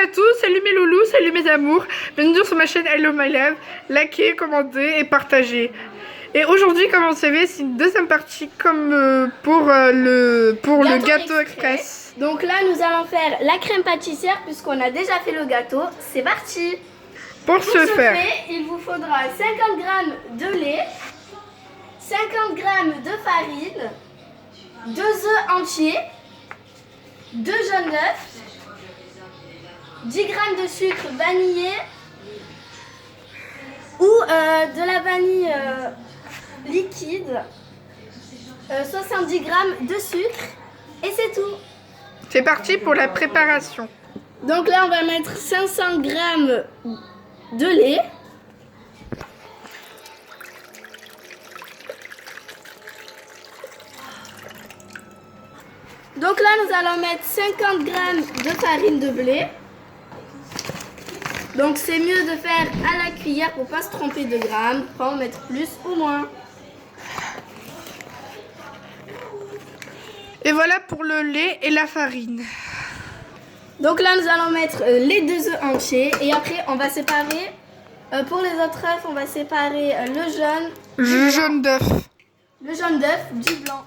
à tous, salut mes loulous, salut mes amours. Bienvenue sur ma chaîne Hello My Love. Likez, commentez et partagez. Et aujourd'hui, comme vous le savez, c'est une deuxième partie comme pour le gâteau express. Donc là, nous allons faire la crème pâtissière puisqu'on a déjà fait le gâteau. C'est parti. Pour ce faire, il vous faudra 50 g de lait, 50 g de farine, 2 œufs entiers, 2 jaunes d'œufs, 10 g de sucre vanillé ou de la vanille liquide, 70 g de sucre et c'est tout. c'est parti pour la préparation. Donc là, on va mettre 500 g de lait. Donc là, nous allons mettre 50 g de farine de blé. Donc c'est mieux de faire à la cuillère pour ne pas se tromper de grammes, pas en mettre plus ou moins. Et voilà pour le lait et la farine. Donc là, nous allons mettre les 2 œufs entiers et après, on va séparer, pour les autres œufs, on va séparer Le jaune d'œuf. le jaune d'œuf du blanc.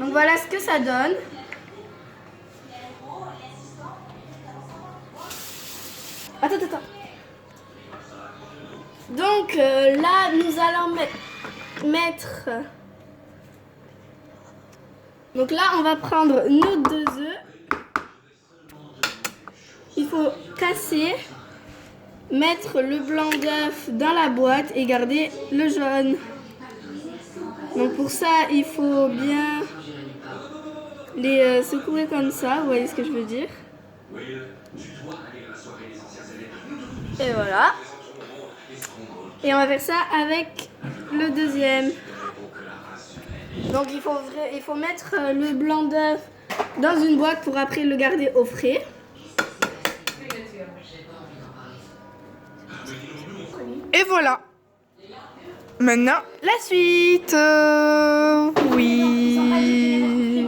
Donc voilà ce que ça donne. Attends. Donc là, nous allons mettre... Donc là, on va prendre nos 2 œufs. Il faut casser, mettre le blanc d'œuf dans la boîte et garder le jaune. Donc pour ça, il faut bien les secouer comme ça, vous voyez ce que je veux dire. Et voilà. Et on va faire ça avec le deuxième. Donc il faut mettre le blanc d'œuf dans une boîte pour après le garder au frais. Et voilà. Maintenant, la suite. Oui.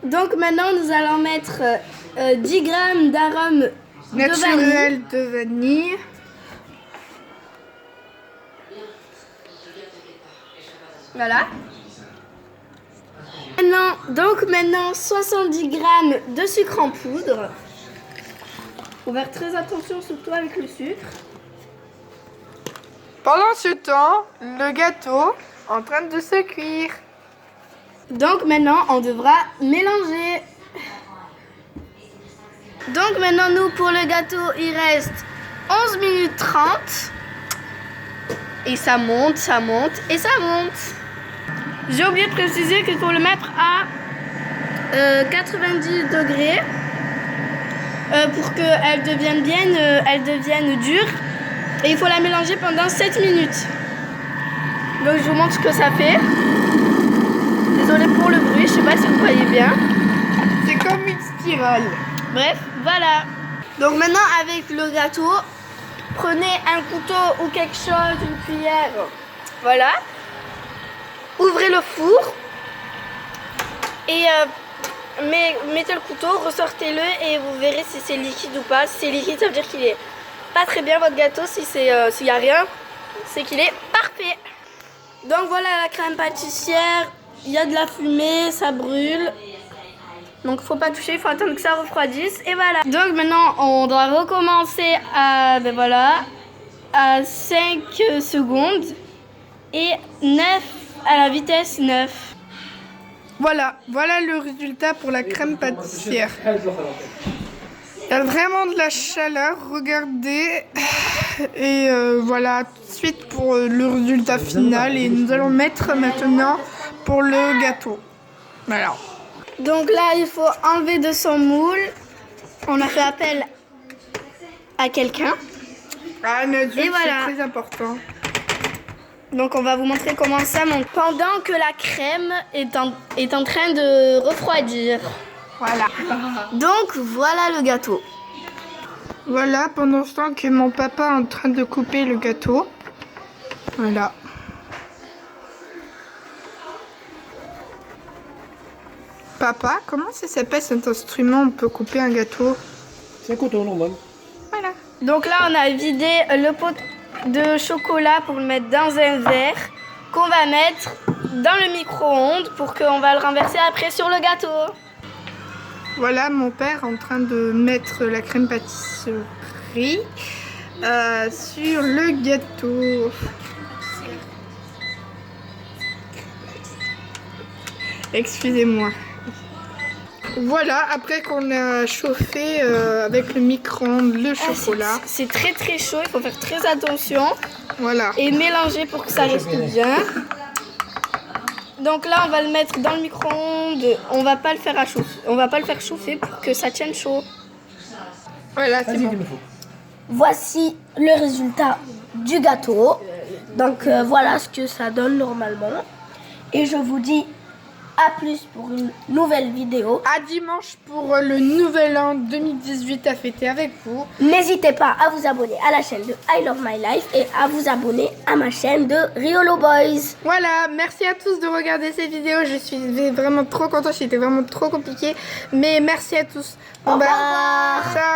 Donc maintenant, nous allons mettre 10 g d'arôme Naturel de vanille. Voilà. Maintenant 70 g de sucre en poudre. Faut faire très attention surtout avec le sucre. Pendant ce temps, le gâteau en train de se cuire. Donc maintenant, on devra mélanger. Donc maintenant, nous, pour le gâteau, il reste 11 minutes 30. Et ça monte et ça monte. J'ai oublié de préciser qu'il faut le mettre à 90 degrés pour qu'elle devienne dure. Et il faut la mélanger pendant 7 minutes. Donc je vous montre ce que ça fait. Désolée pour le bruit, je sais pas si vous voyez bien. C'est comme une spirale. Bref, voilà. Donc maintenant avec le gâteau, prenez un couteau ou quelque chose, une cuillère. Voilà. Ouvrez le four. Et mettez le couteau, ressortez-le et vous verrez si c'est liquide ou pas. Si c'est liquide, ça veut dire qu'il est pas très bien votre gâteau. Si s'il n'y a rien, c'est qu'il est parfait. Donc voilà la crème pâtissière. Il y a de la fumée, ça brûle. Donc faut pas toucher, il faut attendre que ça refroidisse. Et voilà. Donc maintenant on doit recommencer à, à 5 secondes et 9 à la vitesse 9. Voilà le résultat pour la crème pâtissière. Il y a vraiment de la chaleur, regardez. Et voilà, tout de suite pour le résultat final. Et nous allons mettre maintenant pour le gâteau. Voilà. Donc là, il faut enlever de son moule. On a fait appel à quelqu'un. Ah, Et voilà. C'est très important. Donc on va vous montrer comment ça monte. Pendant que la crème est en train de refroidir. Voilà. Donc voilà le gâteau. Voilà, pendant ce temps que mon papa est en train de couper le gâteau. Voilà. Papa, comment ça s'appelle cet instrument? On peut couper un gâteau. C'est un couteau normal. Voilà. Donc là, on a vidé le pot de chocolat pour le mettre dans un verre qu'on va mettre dans le micro-ondes pour qu'on va le renverser après sur le gâteau. Voilà mon père en train de mettre la crème pâtisserie sur le gâteau. Excusez-moi. Voilà, après qu'on a chauffé avec le micro-ondes le chocolat. C'est très très chaud, il faut faire très attention Voilà. et mélanger pour que ça reste bien. Donc là, on va le mettre dans le micro-ondes. On va pas le faire chauffer pour que ça tienne chaud. Voilà, c'est Vas-y, bon. qu'il me faut. Voici le résultat du gâteau. Donc voilà ce que ça donne normalement. Et je vous dis à plus pour une nouvelle vidéo. À dimanche pour le nouvel an 2018 à fêter avec vous. N'hésitez pas à vous abonner à la chaîne de I Love My Life et à vous abonner à ma chaîne de Riolo Boys. Voilà, merci à tous de regarder cette vidéo. Je suis vraiment trop contente, c'était vraiment trop compliqué. Mais merci à tous. Au revoir. Ciao.